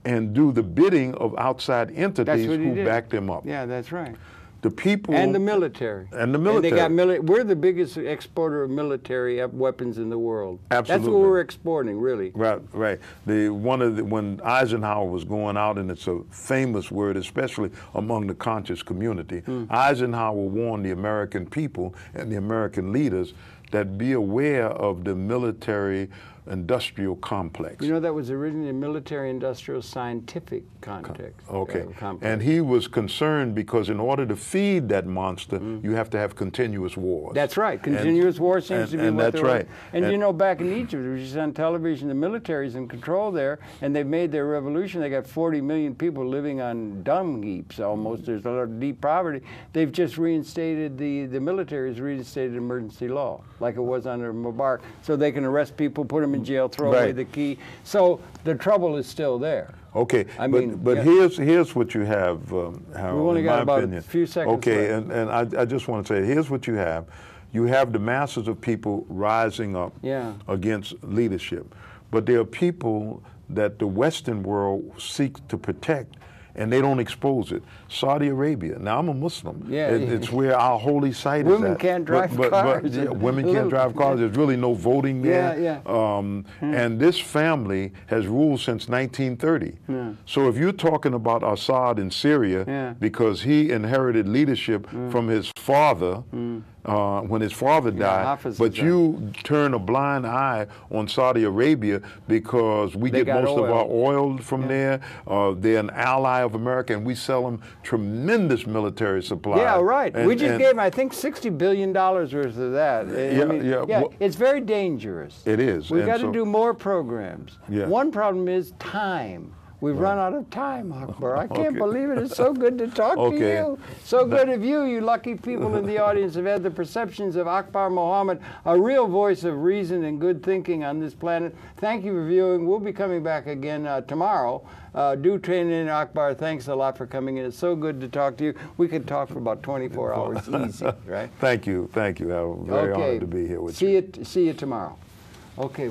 and do the bidding of outside entities who backed him up. Yeah, that's right. The people and the military. And the military. And they got we're the biggest exporter of military weapons in the world. Absolutely. That's what we're exporting, really. Right, right. When Eisenhower was going out, and it's a famous word, especially among the conscious community, Eisenhower warned the American people and the American leaders that be aware of the military industrial complex. You know, that was originally a military industrial scientific context. Okay. And he was concerned because in order to feed that monster, you have to have continuous wars. That's right. Continuous war seems to be what that's right. And you know, back in Egypt, it was just on television, the military's in control there, and they've made their revolution. They got 40 million people living on dung heaps almost. There's a lot of deep poverty. They've just reinstated, the military has reinstated emergency law, like it was under Mubarak, so they can arrest people, put them in jail, throw away the key. So the trouble is still there. Okay, but here's what you have, Harold. We've only got about a few seconds left. And I just want to say, here's what you have. You have the masses of people rising up against leadership, but there are people that the Western world seeks to protect, and they don't expose it. Saudi Arabia. Now, I'm a Muslim. Yeah, it's where our holy site is at. Women can't drive cars. Women can't drive cars. There's really no voting there. And this family has ruled since 1930. So if you're talking about Assad in Syria, because he inherited leadership from his father, when his father died, but you turn a blind eye on Saudi Arabia because we get most of our oil from there. They're an ally of America, and we sell them tremendous military supplies. Yeah, right. We just gave them, I think, $60 billion worth of that. Well, it's very dangerous. It is. We've got to do more programs. One problem is time. We've run out of time, Akbar. I can't believe it. It's so good to talk to you. So good of you. You lucky people in the audience have had the perceptions of Akbar Muhammad, a real voice of reason and good thinking on this planet. Thank you for viewing. We'll be coming back again tomorrow. Do tune in, Akbar. Thanks a lot for coming in. It's so good to talk to you. We could talk for about 24 hours easy, right? Thank you. Thank you. I'm very honored to be here with you. See you tomorrow. Okay.